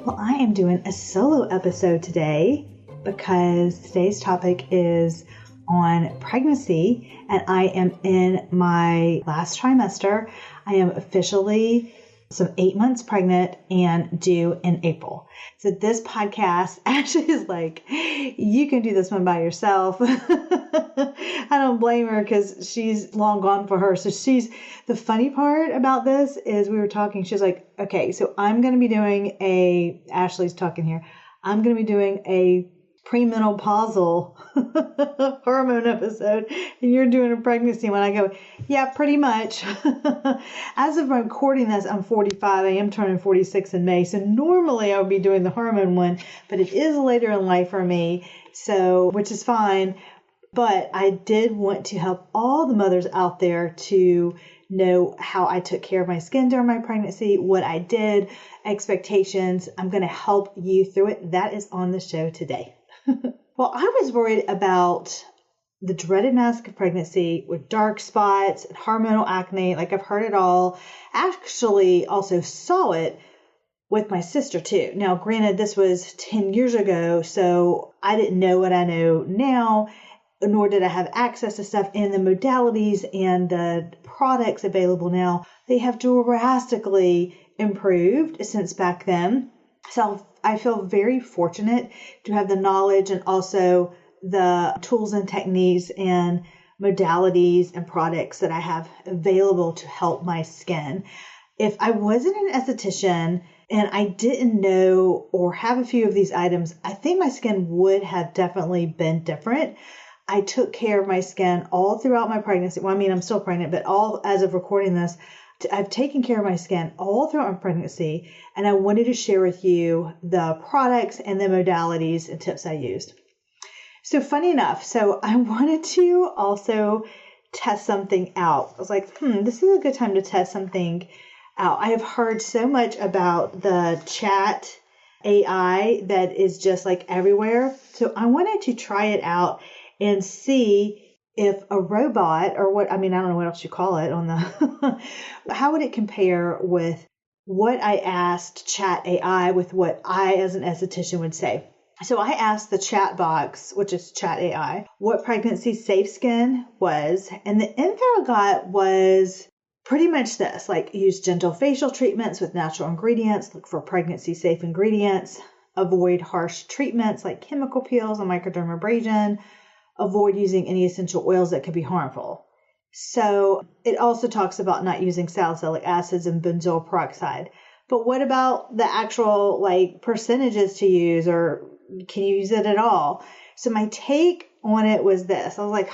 Well, I am doing a solo episode today because today's topic is on pregnancy, and I am in my last trimester. I am officially some 8 months pregnant and due in April. So this podcast actually is like, you can do this one by yourself. I don't blame her because she's long gone for her. So the funny part about this is we were talking, she's like, okay, so I'm going to be doing Ashley's talking here. I'm going to be doing a premenopausal hormone episode, and you're doing a pregnancy one. I go, yeah, pretty much. As of recording this, I'm 45. I am turning 46 in May. So normally I would be doing the hormone one, but it is later in life for me, so which is fine. But I did want to help all the mothers out there to know how I took care of my skin during my pregnancy, what I did, expectations. I'm going to help you through it. That is on the show today. Well, I was worried about the dreaded mask of pregnancy with dark spots and hormonal acne. Like, I've heard it all. Actually, also saw it with my sister too. Now, granted, this was 10 years ago, so I didn't know what I know now, nor did I have access to stuff. And the modalities and the products available now, they have drastically improved since back then. So I feel very fortunate to have the knowledge and also the tools and techniques and modalities and products that I have available to help my skin. If I wasn't an esthetician and I didn't know or have a few of these items, I think my skin would have definitely been different. I took care of my skin all throughout my pregnancy. Well, I mean, I'm still pregnant, but all as of recording this, I've taken care of my skin all throughout my pregnancy, and I wanted to share with you the products and the modalities and tips I used. So funny enough, so I wanted to also test something out. I was like, this is a good time to test something out. I have heard so much about the chat AI that is just like everywhere. So I wanted to try it out and see if a robot or I don't know what else you call it on the, how would it compare with what I asked chat AI with what I as an esthetician would say. So I asked the chat box, which is chat AI, what pregnancy safe skin was. And the info I got was pretty much this, like use gentle facial treatments with natural ingredients, look for pregnancy safe ingredients, avoid harsh treatments like chemical peels and microdermabrasion, avoid using any essential oils that could be harmful. So it also talks about not using salicylic acids and benzoyl peroxide. But what about the actual percentages to use, or can you use it at all? So my take on it was this. I was like,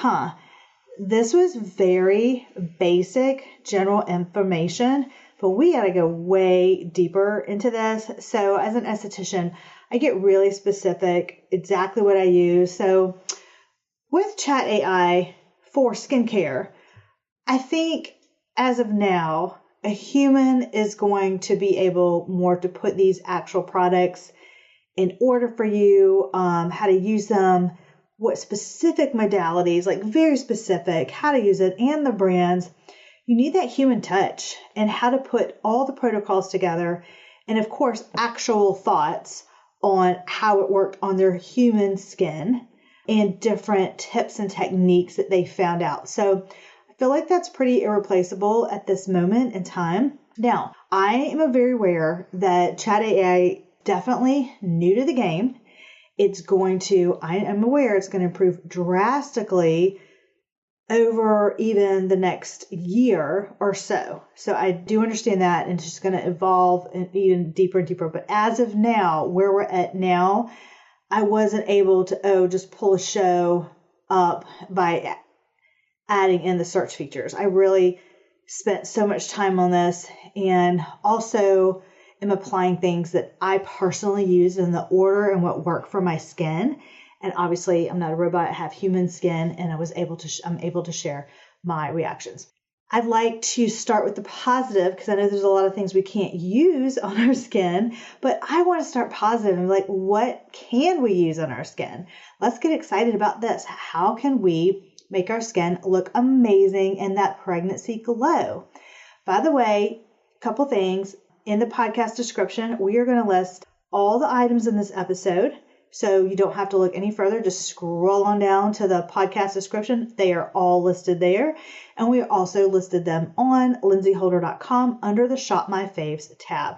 this was very basic general information, but we got to go way deeper into this. So as an esthetician, I get really specific, exactly what I use. So with chat AI for skincare, I think as of now, a human is going to be able more to put these actual products in order for you, how to use them, what specific modalities, like very specific, how to use it, and the brands. You need that human touch and how to put all the protocols together. And of course, actual thoughts on how it worked on their human skin and different tips and techniques that they found out. So I feel like that's pretty irreplaceable at this moment in time. Now, I am very aware that chat AI definitely new to the game. I am aware it's going to improve drastically over even the next year or so. So I do understand that, and it's just going to evolve even deeper and deeper. But as of now, where we're at now, I wasn't able to, just pull a show up by adding in the search features. I really spent so much time on this, and also am applying things that I personally use in the order and what worked for my skin. And obviously, I'm not a robot. I have human skin, and I'm able to share my reactions. I'd like to start with the positive because I know there's a lot of things we can't use on our skin, but I want to start positive and what can we use on our skin? Let's get excited about this. How can we make our skin look amazing in that pregnancy glow. By the way, a couple things. In the podcast description, we are going to list all the items in this episode. So you don't have to look any further. Just scroll on down to the podcast description. They are all listed there. And we also listed them on lindseyholder.com under the Shop My Faves tab.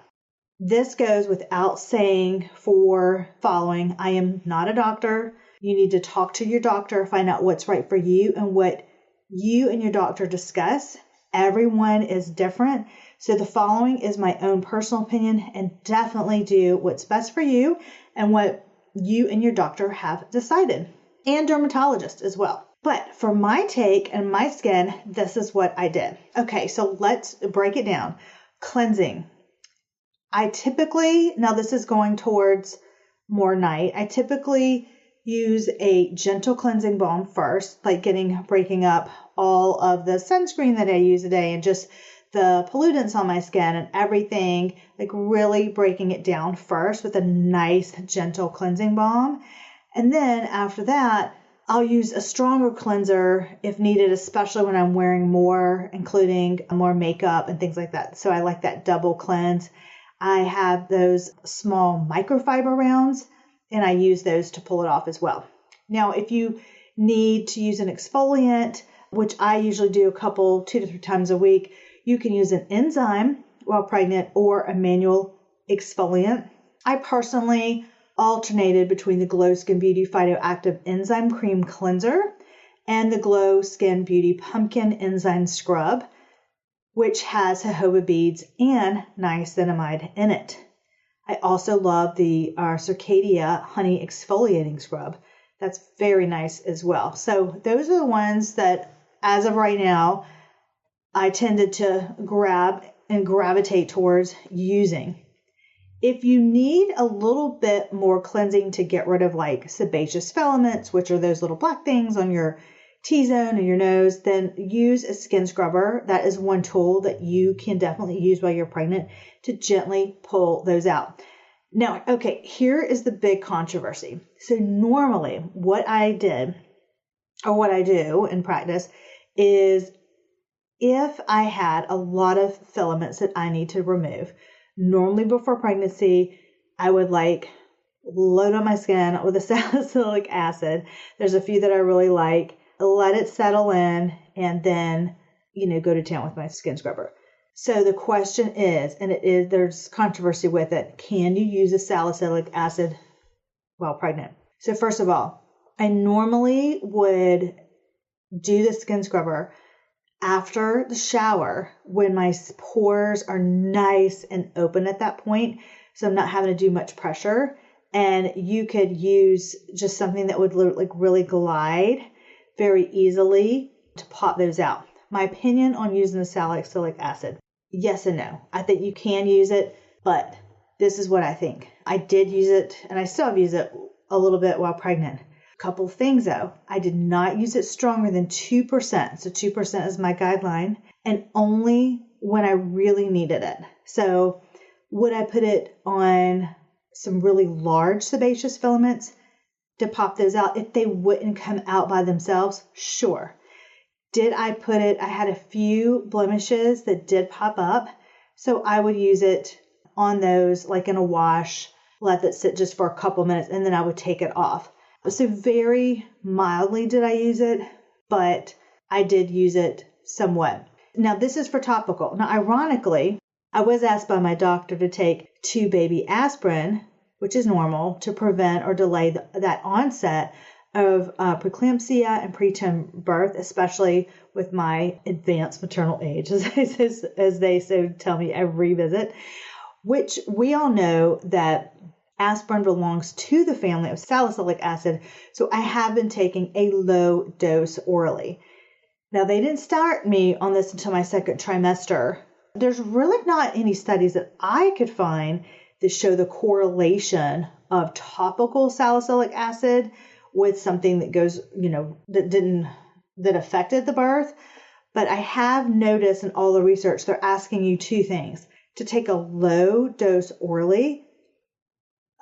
This goes without saying for following. I am not a doctor. You need to talk to your doctor, find out what's right for you and what you and your doctor discuss. Everyone is different. So the following is my own personal opinion, and definitely do what's best for you and what you and your doctor have decided, and dermatologist as well. But for my take and my skin, this is what I did. Okay, so let's break it down. Cleansing. I typically, now this is going towards more night, I typically use a gentle cleansing balm first, like breaking up all of the sunscreen that I use a day and just the pollutants on my skin and everything, like really breaking it down first with a nice gentle cleansing balm. And then after that, I'll use a stronger cleanser if needed, especially when I'm wearing more, including more makeup and things like that. So I like that double cleanse. I have those small microfiber rounds, and I use those to pull it off as well. Now, if you need to use an exfoliant, which I usually do 2 to 3 times a week, you can use an Enzyme while pregnant or a manual exfoliant. I personally alternated between the Glow Skin Beauty Phyto-Active Enzyme Cream Cleanser and the Glow Skin Beauty Pumpkin Enzyme Scrub, which has jojoba beads and niacinamide in it. I also love the Circadia Honey Exfoliating Scrub. That's very nice as well. So those are the ones that, as of right now, I tended to grab and gravitate towards using. If you need a little bit more cleansing to get rid of like sebaceous filaments, which are those little black things on your T-zone and your nose, then use a skin scrubber. That is one tool that you can definitely use while you're pregnant to gently pull those out. Now, okay, here is the big controversy. So normally what I did, or what I do in practice, is if I had a lot of filaments that I need to remove, normally before pregnancy, I would load on my skin with a salicylic acid. There's a few that I really like. Let it settle in, and then, go to town with my skin scrubber. So the question is, and there's controversy with it, can you use a salicylic acid while pregnant? So first of all, I normally would do the skin scrubber after the shower when my pores are nice and open at that point. So I'm not having to do much pressure. And you could use just something that would really glide very easily to pop those out. My opinion on using the salicylic acid, yes and no. I think you can use it, but this is what I think. I did use it, and I still have used it a little bit while pregnant. Couple things though, I did not use it stronger than 2%. So 2% is my guideline, and only when I really needed it. So would I put it on some really large sebaceous filaments to pop those out if they wouldn't come out by themselves? Sure. Did I put it, I had a few blemishes that did pop up, so I would use it on those like in a wash, let that sit just for a couple minutes, and then I would take it off. So very mildly did I use it, but I did use it somewhat. Now this is for topical. Now ironically, I was asked by my doctor to take 2 baby aspirin, which is normal, to prevent or delay that onset of preeclampsia and preterm birth, especially with my advanced maternal age, as they so tell me every visit, which we all know that aspirin belongs to the family of salicylic acid, so I have been taking a low dose orally. Now, they didn't start me on this until my 2nd trimester. There's really not any studies that I could find that show the correlation of topical salicylic acid with something that goes, that affected the birth. But I have noticed in all the research, they're asking you 2 things: to take a low dose orally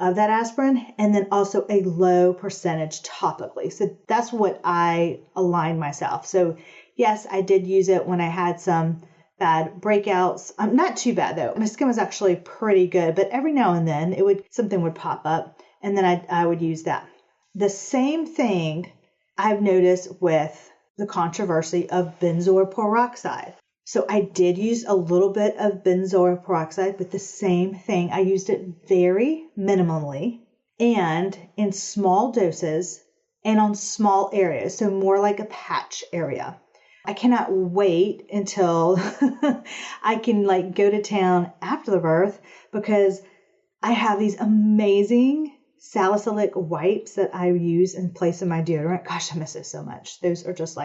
of that aspirin, and then also a low percentage topically. So that's what I aligned myself. So yes, I did use it when I had some bad breakouts. Not too bad though. My skin was actually pretty good, but every now and then something would pop up, and then I would use that. The same thing I've noticed with the controversy of benzoyl peroxide. So I did use a little bit of benzoyl peroxide, but the same thing. I used it very minimally and in small doses and on small areas. So more like a patch area. I cannot wait until I can go to town after the birth, because I have these amazing salicylic wipes that I use in place of my deodorant. Gosh, I miss those so much. Those are just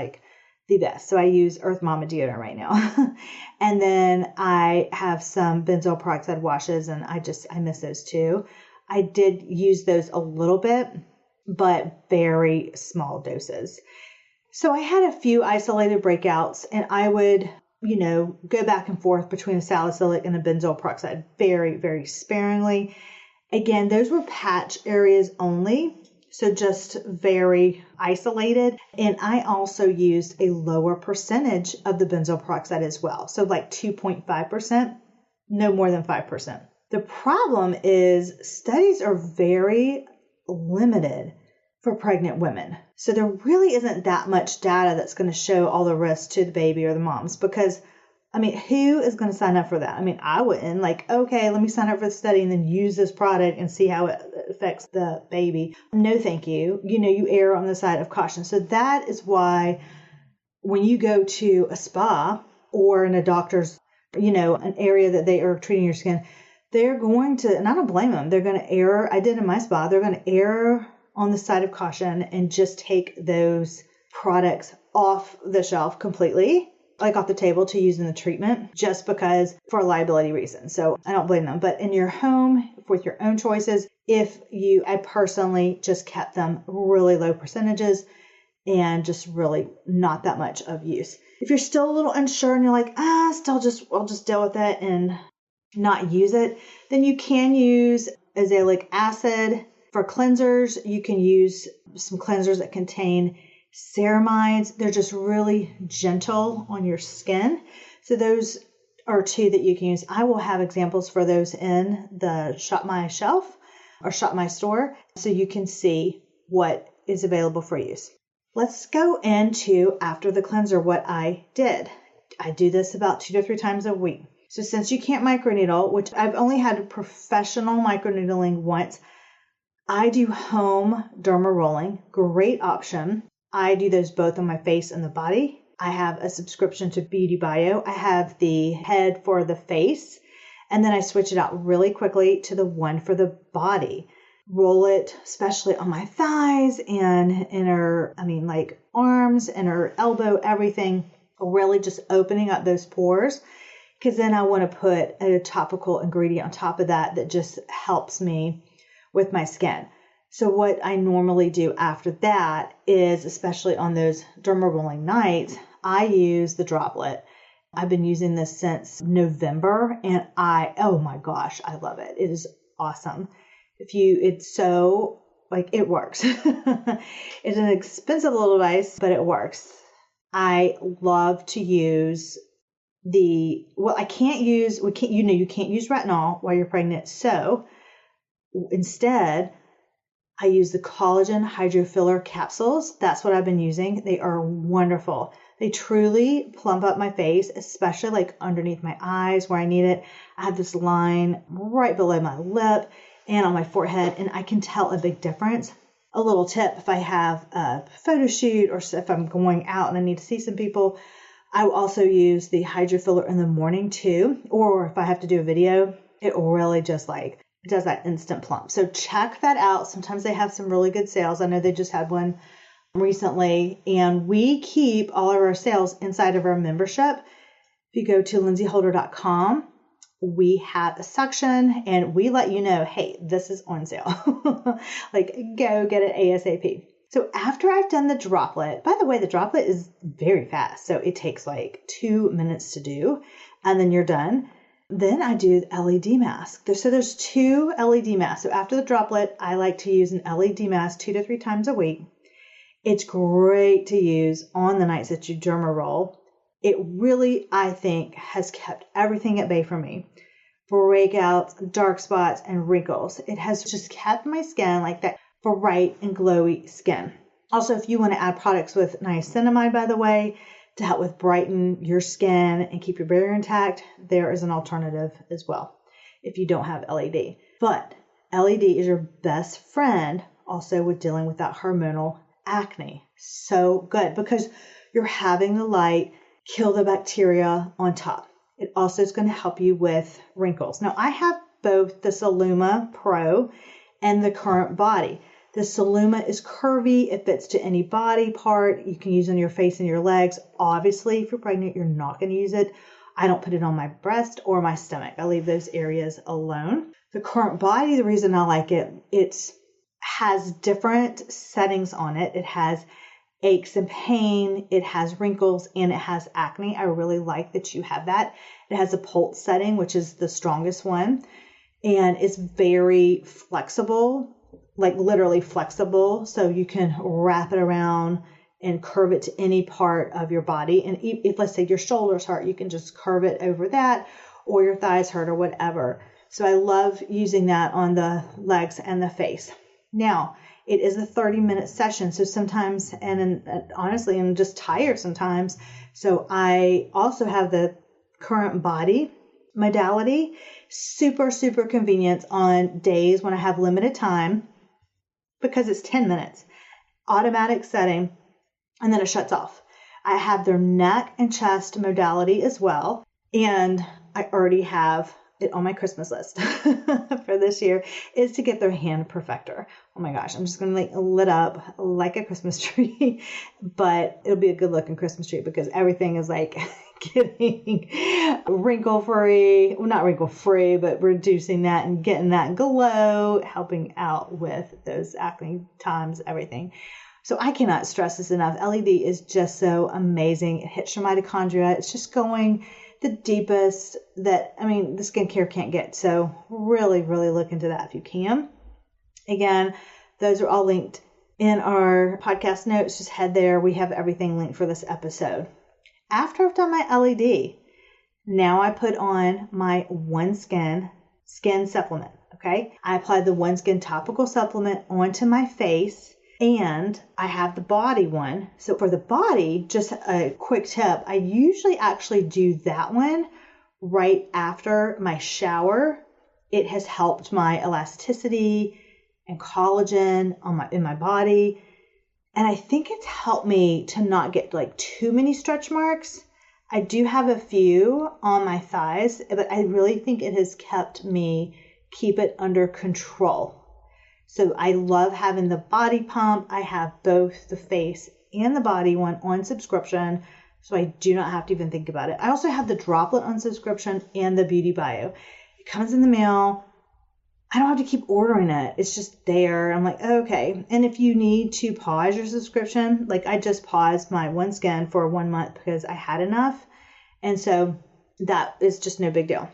the best. So I use Earth Mama deodorant right now. And then I have some benzoyl peroxide washes, and I miss those too. I did use those a little bit, but very small doses. So I had a few isolated breakouts, and I would, go back and forth between a salicylic and a benzoyl peroxide very, very sparingly. Again, those were patch areas only, so just very isolated. And I also used a lower percentage of the benzoyl peroxide as well. So 2.5%, no more than 5%. The problem is studies are very limited for pregnant women. So there really isn't that much data that's going to show all the risks to the baby or the moms, because who is going to sign up for that? I wouldn't. Okay, let me sign up for the study and then use this product and see how it affects the baby. No, thank you. You err on the side of caution. So that is why when you go to a spa or in a doctor's, an area that they are treating your skin, they're going to, and I don't blame them, they're going to err. I did in my spa, they're going to err on the side of caution and just take those products off the shelf completely, off the table to use in the treatment, just because for liability reasons. So I don't blame them. But in your home with your own choices, I personally just kept them really low percentages and just really not that much of use. If you're still a little unsure and you're I'll just deal with it and not use it, then you can use azelaic acid. For cleansers, you can use some cleansers that contain ceramides. They're just really gentle on your skin. So those are two that you can use. I will have examples for those in the Shop My Shelf or Shop My Store, so you can see what is available for use. Let's go into, after the cleanser, what I did. I do this about 2 to 3 times a week. So since you can't microneedle, which I've only had professional microneedling once, I do home derma rolling. Great option. I do those both on my face and the body. I have a subscription to Beauty Bio. I have the head for the face, and then I switch it out really quickly to the one for the body. Roll it, especially on my thighs and in her, arms and her elbow, everything. Really just opening up those pores, because then I want to put a topical ingredient on top of that just helps me with my skin. So what I normally do after that is, especially on those derma rolling nights, I use the droplet. I've been using this since November, and oh my gosh, I love it. It is awesome. It's so, it works. It's an expensive little device, but it works. I love to use you can't use retinol while you're pregnant. So instead, I use the collagen hydrofiller capsules. That's what I've been using. They are wonderful. They truly plump up my face, especially underneath my eyes where I need it. I have this line right below my lip and on my forehead, and I can tell a big difference. A little tip, if I have a photo shoot or if I'm going out and I need to see some people, I will also use the hydrofiller in the morning too. Or if I have to do a video, it really just it does that instant plump. So check that out. Sometimes they have some really good sales. I know they just had one recently, and we keep all of our sales inside of our membership. If you go to lindseyholder.com, we have a section and we let you know, hey, this is on sale. Go get it ASAP. So after I've done the droplet, by the way, the droplet is very fast. So it takes 2 minutes to do, and then you're done. Then I do the LED mask. So there's 2 LED masks. So after the droplet, I like to use an LED mask 2 to 3 times a week. It's great to use on the nights that you derma roll. It really, I think, has kept everything at bay for me. Breakouts, dark spots, and wrinkles. It has just kept my skin like that bright and glowy skin. Also, if you want to add products with niacinamide, by the way, to help with brighten your skin and keep your barrier intact, there is an alternative as well if you don't have LED. But LED is your best friend also with dealing with that hormonal acne. So good because you're having the light kill the bacteria on top. It also is going to help you with wrinkles. Now, I have both the Soluma Pro and the Current Body. The Soluma is curvy. It fits to any body part. You can use it on your face and your legs. Obviously, if you're pregnant, you're not going to use it. I don't put it on my breast or my stomach. I leave those areas alone. The Current Body, the reason I like it, it has different settings on it. It has aches and pain, it has wrinkles, and it has acne. I really like that you have that. It has a pulse setting, which is the strongest one, and it's very flexible, like literally flexible. So you can wrap it around and curve it to any part of your body. And if, let's say, your shoulders hurt, you can just curve it over that, or your thighs hurt or whatever. So I love using that on the legs and the face. Now, it is a 30-minute session. So sometimes, and honestly, I'm just tired sometimes. So I also have the Current Body modality. Super, super convenient on days when I have limited time because it's 10 minutes. Automatic setting, and then it shuts off. I have their neck and chest modality as well. And I already have it on my Christmas list for this year is to get their hand perfector. Oh my gosh, I'm just going to like lit up like a Christmas tree, but it'll be a good looking Christmas tree because everything is like getting wrinkle free. Well, not wrinkle free, but reducing that and getting that glow, helping out with those acne times, everything. So I cannot stress this enough. LED is just so amazing. It hits your mitochondria. It's just going the deepest that, I mean, the skincare can't get. So really, really look into that if you can. Again, those are all linked in our podcast notes. Just head there. We have everything linked for this episode. After I've done my LED, now I put on my OneSkin skin supplement. Okay. I applied the OneSkin topical supplement onto my face. And I have the body one. So for the body, just a quick tip, I usually actually do that one right after my shower. It has helped my elasticity and collagen in my body. And I think it's helped me to not get like too many stretch marks. I do have a few on my thighs, but I really think it has kept me keep it under control. So I love having the body pump. I have both the face and the body one on subscription, so I do not have to even think about it. I also have the droplet on subscription and the Beauty Bio. It comes in the mail. I don't have to keep ordering it. It's just there. I'm like, okay. And if you need to pause your subscription, like I just paused my OneSkin for 1 month because I had enough. And so that is just no big deal.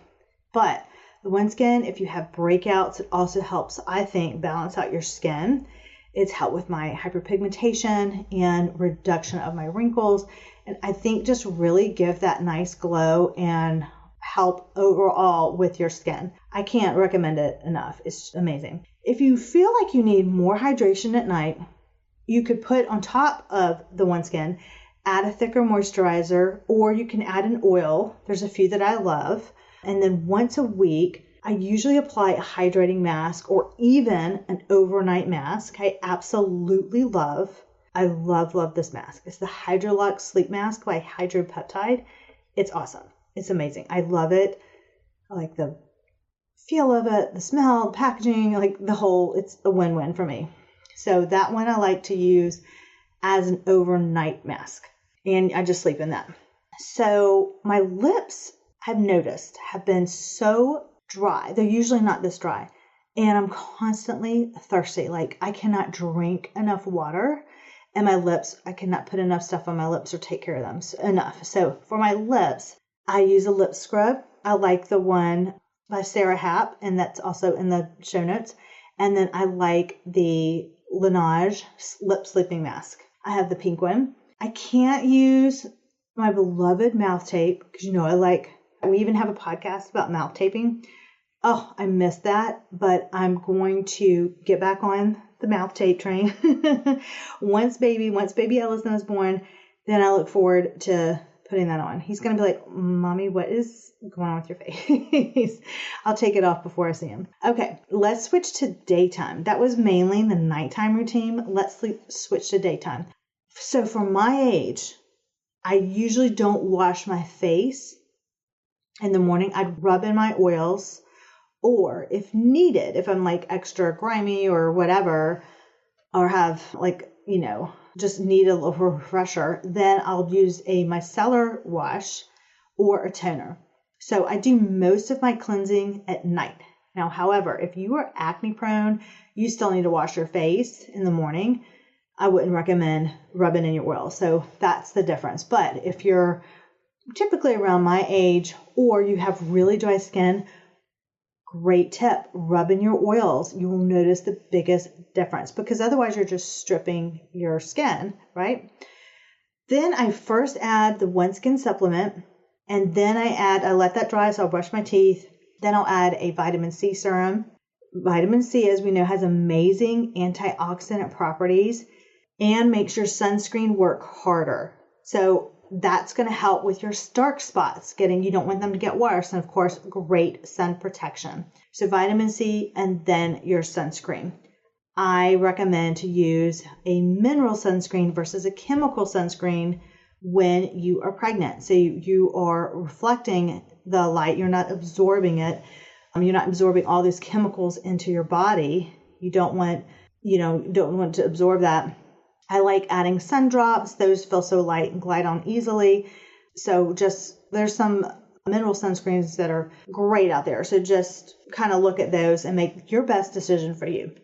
But the OneSkin, if you have breakouts, it also helps, I think, balance out your skin. It's helped with my hyperpigmentation and reduction of my wrinkles. And I think just really give that nice glow and help overall with your skin. I can't recommend it enough. It's amazing. If you feel like you need more hydration at night, you could put on top of the OneSkin, add a thicker moisturizer, or you can add an oil. There's a few that I love. And then once a week, I usually apply a hydrating mask or even an overnight mask. I absolutely love this mask. It's the Hydrolux Sleep Mask by Hydropeptide. It's awesome. It's amazing. I love it. I like the feel of it, the smell, the packaging, like the whole, it's a win-win for me. So that one I like to use as an overnight mask. And I just sleep in that. So my lips, I've noticed, have been so dry. They're usually not this dry. And I'm constantly thirsty. Like I cannot drink enough water. And my lips, I cannot put enough stuff on my lips or take care of them enough. So for my lips, I use a lip scrub. I like the one by Sarah Happ, and that's also in the show notes. And then I like the Laneige lip sleeping mask. I have the pink one. I can't use my beloved mouth tape because, we even have a podcast about mouth taping. Oh, I missed that, but I'm going to get back on the mouth tape train. Once baby Ellison is born, then I look forward to putting that on. He's going to be like, Mommy, what is going on with your face? I'll take it off before I see him. Okay, let's switch to daytime. That was mainly the nighttime routine. Let's switch to daytime. So for my age, I usually don't wash my face in the morning. I'd rub in my oils, or if needed, if I'm like extra grimy or whatever, or have just need a little refresher, then I'll use a micellar wash or a toner. So I do most of my cleansing at night. Now, however, if you are acne prone, you still need to wash your face in the morning. I wouldn't recommend rubbing in your oil. So that's the difference. But if you're typically around my age or you have really dry skin, great tip, rub in your oils. You will notice the biggest difference because otherwise you're just stripping your skin, right? Then I first add the One Skin supplement, and then I let that dry, so I'll brush my teeth. Then I'll add a vitamin C serum. Vitamin C, as we know, has amazing antioxidant properties and makes your sunscreen work harder. So that's going to help with your dark spots. You don't want them to get worse. And of course, great sun protection. So vitamin C and then your sunscreen. I recommend to use a mineral sunscreen versus a chemical sunscreen when you are pregnant. So you are reflecting the light. You're not absorbing it. You're not absorbing all these chemicals into your body. You don't want to absorb that. I like adding sun drops. Those feel so light and glide on easily. So there's some mineral sunscreens that are great out there. So just kind of look at those and make your best decision for you.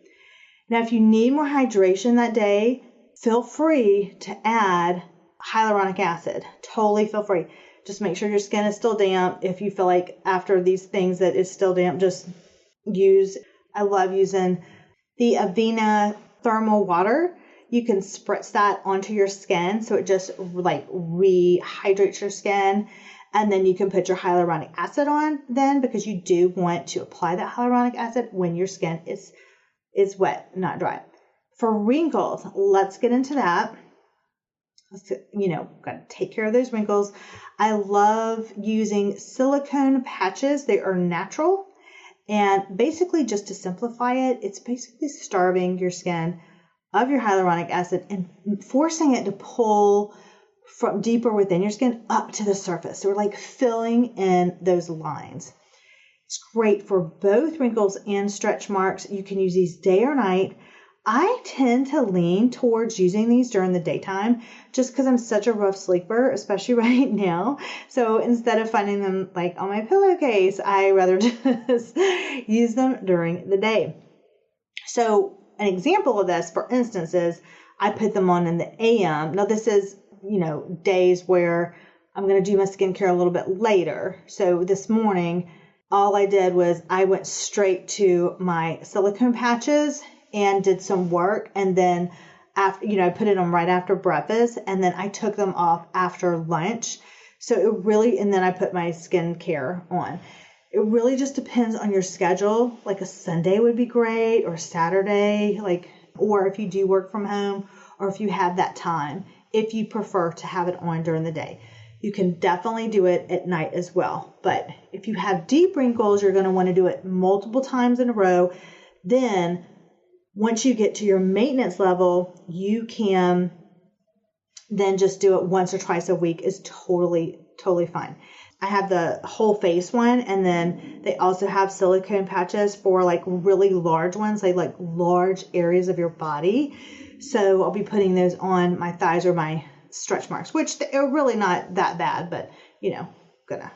Now, if you need more hydration that day, feel free to add hyaluronic acid. Totally feel free. Just make sure your skin is still damp. If you feel like after these things that it's still damp, I love using the Avena thermal water. You can spritz that onto your skin so it just rehydrates your skin. And then you can put your hyaluronic acid on then, because you do want to apply that hyaluronic acid when your skin is wet, not dry. For wrinkles, let's get into that. Got to take care of those wrinkles. I love using silicone patches. They are natural. And basically, just to simplify it, it's basically starving your skin of your hyaluronic acid and forcing it to pull from deeper within your skin up to the surface. So we're like filling in those lines. It's great for both wrinkles and stretch marks. You can use these day or night. I tend to lean towards using these during the daytime just because I'm such a rough sleeper, especially right now. So instead of finding them like on my pillowcase, I rather just use them during the day. So an example of this, for instance, is I put them on in the AM. Now this is, days where I'm going to do my skincare a little bit later. So this morning, all I did was I went straight to my silicone patches and did some work. And then after, I put it on right after breakfast, and then I took them off after lunch. So and then I put my skincare on. It really just depends on your schedule. Like a Sunday would be great, or Saturday, or if you do work from home, or if you have that time, if you prefer to have it on during the day. You can definitely do it at night as well. But if you have deep wrinkles, you're going to want to do it multiple times in a row. Then once you get to your maintenance level, you can then just do it once or twice a week is totally fine. I have the whole face one, and then they also have silicone patches for really large ones, like large areas of your body. So I'll be putting those on my thighs or my stretch marks, which are really not that bad, but gonna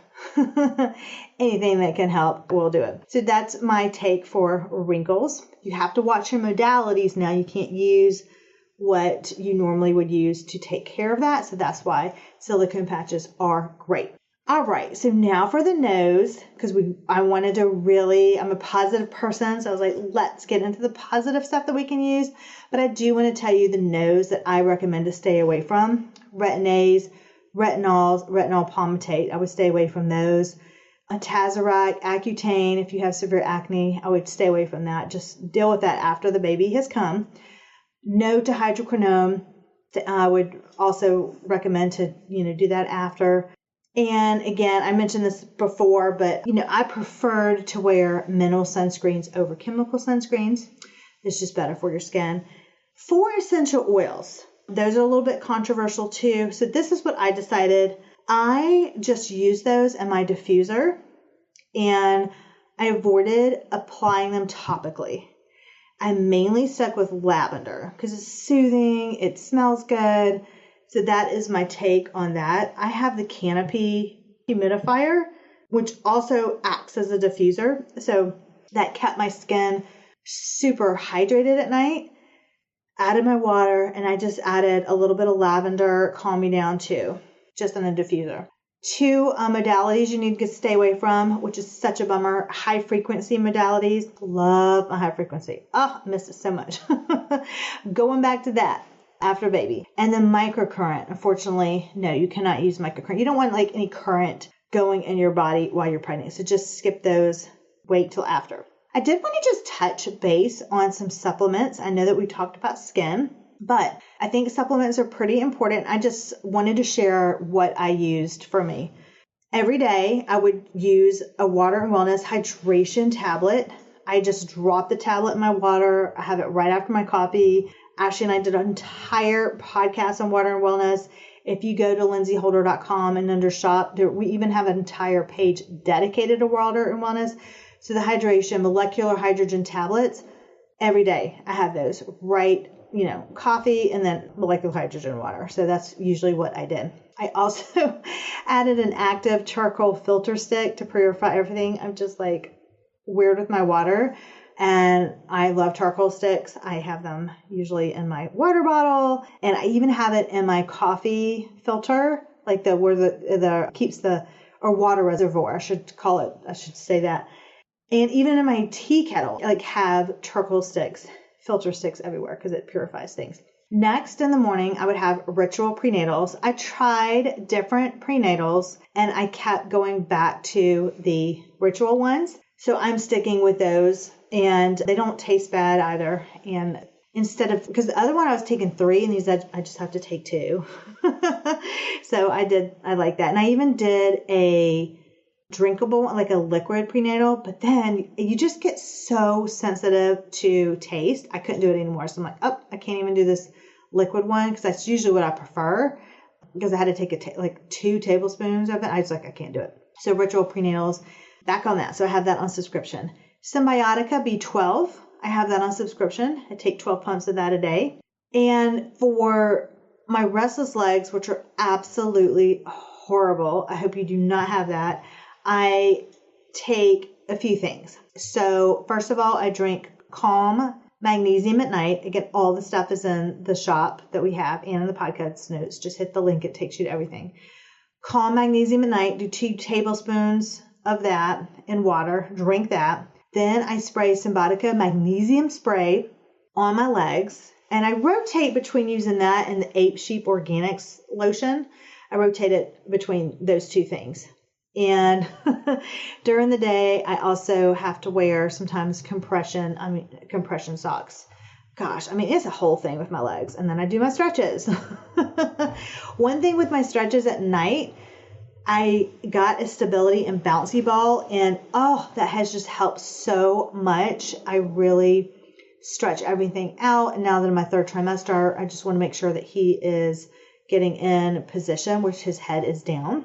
anything that can help will do it. So that's my take for wrinkles. You have to watch your modalities now. You can't use what you normally would use to take care of that. So that's why silicone patches are great. All right, so now for the nose, because I'm a positive person, so I was like, let's get into the positive stuff that we can use. But I do want to tell you the nose that I recommend to stay away from. Retin-A's, retinols, retinol palmitate. I would stay away from those. Tazarac, Accutane, if you have severe acne, I would stay away from that. Just deal with that after the baby has come. No to hydroquinone. I would also recommend to, do that after. And again, I mentioned this before, but, I preferred to wear mineral sunscreens over chemical sunscreens. It's just better for your skin. 4 essential oils. Those are a little bit controversial too. So this is what I decided. I just used those in my diffuser and I avoided applying them topically. I mainly stuck with lavender because it's soothing, it smells good. So that is my take on that. I have the Canopy humidifier, which also acts as a diffuser. So that kept my skin super hydrated at night. Added my water, and I just added a little bit of lavender, calm me down too, just in a diffuser. 2 modalities you need to stay away from, which is such a bummer. High frequency modalities. Love my high frequency. Oh, I miss it so much. Going back to that after baby. And then microcurrent. Unfortunately, no, you cannot use microcurrent. You don't want like any current going in your body while you're pregnant. So just skip those. Wait till after. I did want to just touch base on some supplements. I know that we talked about skin, but I think supplements are pretty important. I just wanted to share what I used for me. Every day I would use a Water and Wellness hydration tablet. I just drop the tablet in my water. I have it right after my coffee. Ashley and I did an entire podcast on Water and Wellness. If you go to lindseyholder.com and under shop, we even have an entire page dedicated to Water and Wellness. So the hydration, molecular hydrogen tablets, every day I have those, right? Coffee and then molecular hydrogen water. So that's usually what I did. I also added an active charcoal filter stick to purify everything. I'm just like weird with my water and I love charcoal sticks. I have them usually in my water bottle and I even have it in my coffee filter, like where the keeps the water reservoir. I should say that. And even in my tea kettle, like have charcoal sticks, filter sticks everywhere because it purifies things. Next in the morning, I would have ritual prenatals. I tried different prenatals and I kept going back to the ritual ones. So I'm sticking with those and they don't taste bad either. And because the other one I was taking 3 and these I just have to take 2. So I like that. And I even did a drinkable, like a liquid prenatal, but then you just get so sensitive to taste. I couldn't do it anymore. So I'm like, I can't even do this liquid one because that's usually what I prefer because I had to take like 2 tablespoons of it. I was like, I can't do it. So ritual prenatals, back on that. So I have that on subscription. Symbiotica B12, I have that on subscription. I take 12 pumps of that a day. And for my restless legs, which are absolutely horrible, I hope you do not have that. I take a few things. So first of all, I drink Calm Magnesium at night. Again, all the stuff is in the shop that we have and in the podcast notes. Just hit the link. It takes you to everything. Calm Magnesium at night. Do 2 tablespoons of that in water. Drink that. Then I spray Symbiotica Magnesium Spray on my legs. And I rotate between using that and the Ape Sheep Organics lotion. I rotate it between those 2 things. And during the day, I also have to wear sometimes compression socks. Gosh, it's a whole thing with my legs. And then I do my stretches. One thing with my stretches at night, I got a stability and bouncy ball. And that has just helped so much. I really stretch everything out. And now that I'm in my 3rd trimester, I just want to make sure that he is getting in position, which his head is down.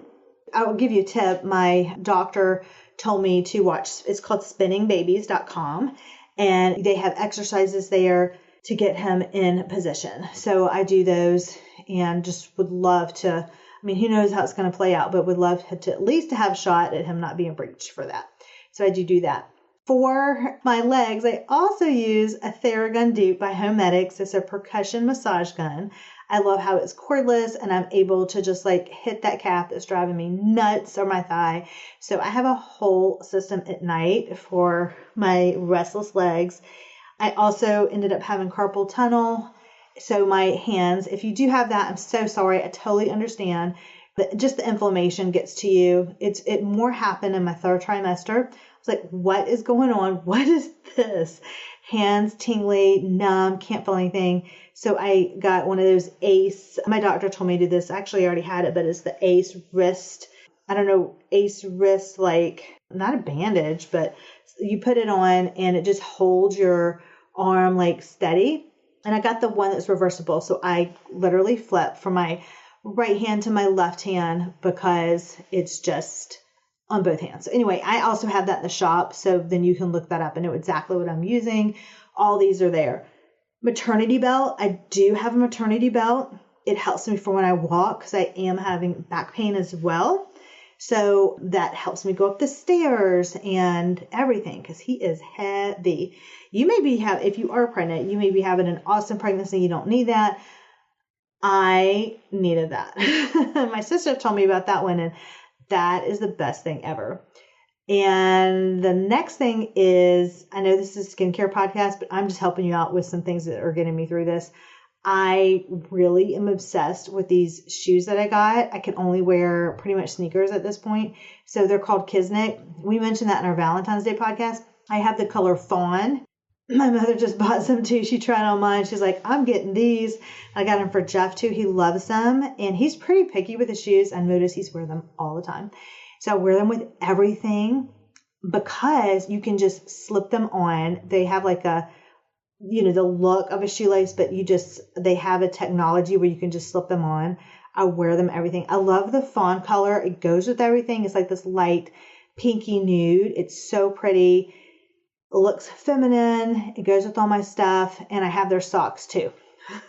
I will give you a tip. My doctor told me to watch, it's called spinningbabies.com, and they have exercises there to get him in position. So I do those and just would love to, who knows how it's going to play out, but would love to at least have a shot at him not being breached for that. So I do that. For my legs, I also use a Theragun Dupe by Homedics. It's a percussion massage gun. I love how it's cordless and I'm able to just like hit that calf that's driving me nuts or my thigh. So I have a whole system at night for my restless legs. I also ended up having carpal tunnel. So my hands, if you do have that, I'm so sorry. I totally understand. But just the inflammation gets to you. It more happened in my third trimester. I was like, what is going on? What is this? Hands tingly, numb, can't feel anything. So I got one of those ACE. My doctor told me to do this. Actually, I already had it, but it's the ACE wrist. I don't know, ACE wrist, like not a bandage, but you put it on and it just holds your arm like steady. And I got the one that's reversible. So I literally flip from my right hand to my left hand because it's just on both hands. So anyway, I also have that in the shop. So then you can look that up and know exactly what I'm using. All these are there. Maternity belt. I do have a maternity belt. It helps me for when I walk because I am having back pain as well. So that helps me go up the stairs and everything because he is heavy. You may be if you are pregnant, you may be having an awesome pregnancy. You don't need that. I needed that. My sister told me about that one, and that is the best thing ever. And the next thing is, I know this is a skincare podcast, but I'm just helping you out with some things that are getting me through this. I really am obsessed with these shoes that I got. I can only wear pretty much sneakers at this point. So they're called Kisnik. We mentioned that in our Valentine's Day podcast. I have the color fawn. My mother just bought some too. She tried on mine. She's like, I'm getting these. I got them for Jeff too. He loves them and he's pretty picky with the shoes. I notice he's wearing them all the time. So I wear them with everything because you can just slip them on. They have like the look of a shoelace, but they have a technology where you can just slip them on. I wear them everything. I love the fawn color. It goes with everything. It's like this light pinky nude. It's so pretty. It looks feminine. It goes with all my stuff. And I have their socks too.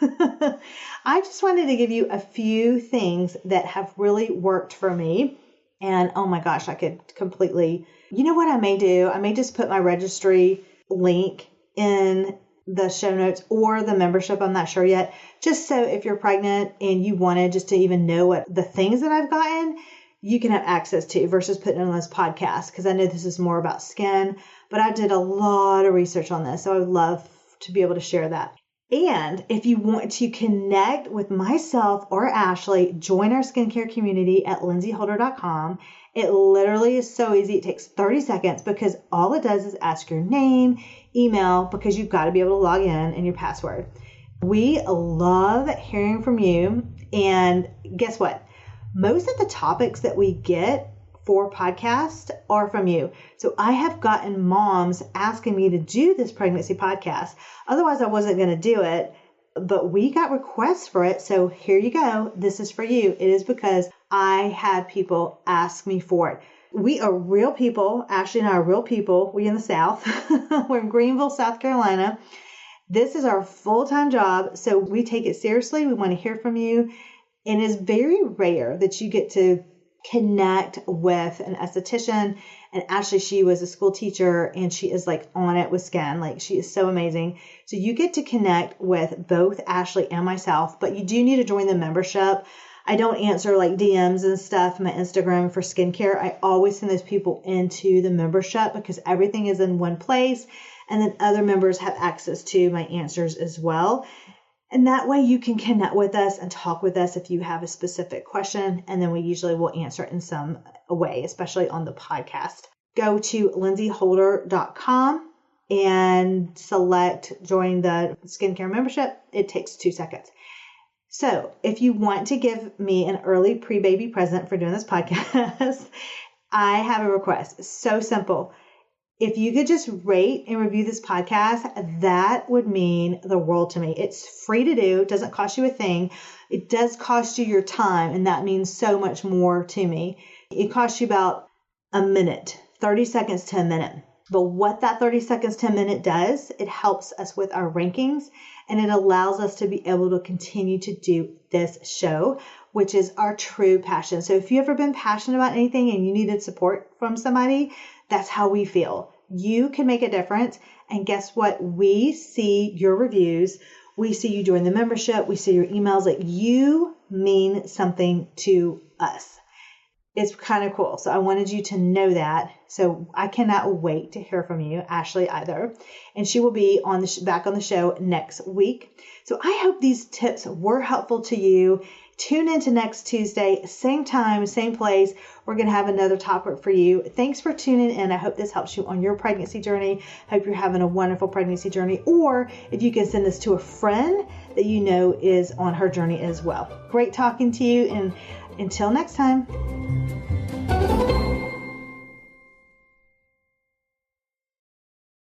I just wanted to give you a few things that have really worked for me. And oh my gosh, I could completely, you know what I may do? I may just put my registry link in the show notes or the membership. I'm not sure yet. Just so if you're pregnant and you wanted just to even know what the things that I've gotten, you can have access to versus putting on this podcast. Because I know this is more about skin, but I did a lot of research on this. So I would love to be able to share that. And if you want to connect with myself or Ashley, join our skincare community at lindseyholder.com. It literally is so easy. It takes 30 seconds because all it does is ask your name, email, because you've got to be able to log in and your password. We love hearing from you. And guess what? Most of the topics that we get for podcasts are from you. So I have gotten moms asking me to do this pregnancy podcast. Otherwise, I wasn't going to do it, but we got requests for it. So here you go. This is for you. It is because I had people ask me for it. We are real people. Ashley and I are real people. We in the South. We're in Greenville, South Carolina. This is our full-time job. So we take it seriously. We want to hear from you. And it's very rare that you get to connect with an esthetician. And Ashley, she was a school teacher and she is like on it with skin. Like she is so amazing. So you get to connect with both Ashley and myself, but you do need to join the membership. I don't answer like DMs and stuff on my Instagram for skincare. I always send those people into the membership because everything is in one place. And then other members have access to my answers as well. And that way you can connect with us and talk with us if you have a specific question. And then we usually will answer it in some way, especially on the podcast. Go to lindseyholder.com and select join the skincare membership. It takes 2 seconds. So if you want to give me an early pre-baby present for doing this podcast, I have a request. So simple. If you could just rate and review this podcast, that would mean the world to me. It's free to do. It doesn't cost you a thing. It does cost you your time, and that means so much more to me. It costs you about a minute, 30 seconds to a minute. But what that 30 seconds to a minute does, it helps us with our rankings, and it allows us to be able to continue to do this show, which is our true passion. So if you've ever been passionate about anything and you needed support from somebody, that's how we feel. You can make a difference. And guess what? We see your reviews. We see you join the membership. We see your emails. Like, you mean something to us. It's kind of cool. So I wanted you to know that. So I cannot wait to hear from you, Ashley, either. And she will be on back on the show next week. So I hope these tips were helpful to you. Tune in to next Tuesday, same time, same place. We're going to have another topic for you. Thanks for tuning in. I hope this helps you on your pregnancy journey. Hope you're having a wonderful pregnancy journey. Or if you can send this to a friend that you know is on her journey as well. Great talking to you. And until next time.